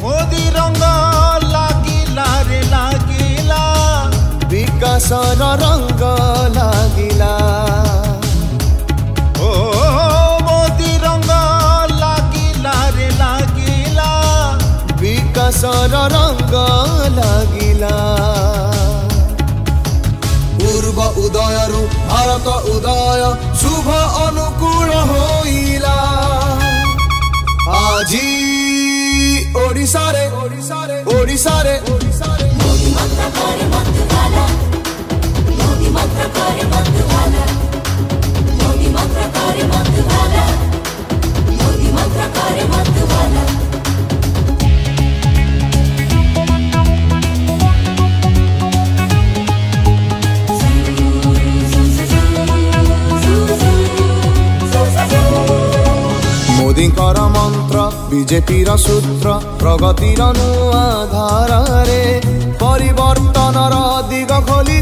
मोदी रंग लागिला रे लागिला विकासर रंग लागिला ओ मोदी रंग लागिला रे लागिला विकासर रंग लागिला पूर्व उदयरु भारत उदय शुभ अनुकूल होइला आजी ओडिसा रे ओडिसा रे मोदी मंत्र करे मत गाला मोदी मंत्र करे मत गाला मोदी मंत्र करे मत गाला मोदी मंत्र करे मत गाला मोदींकर मंत्र बीजेपीर सूत्र प्रगतिर नुआ धार रे परिवर्तनर दिग खोली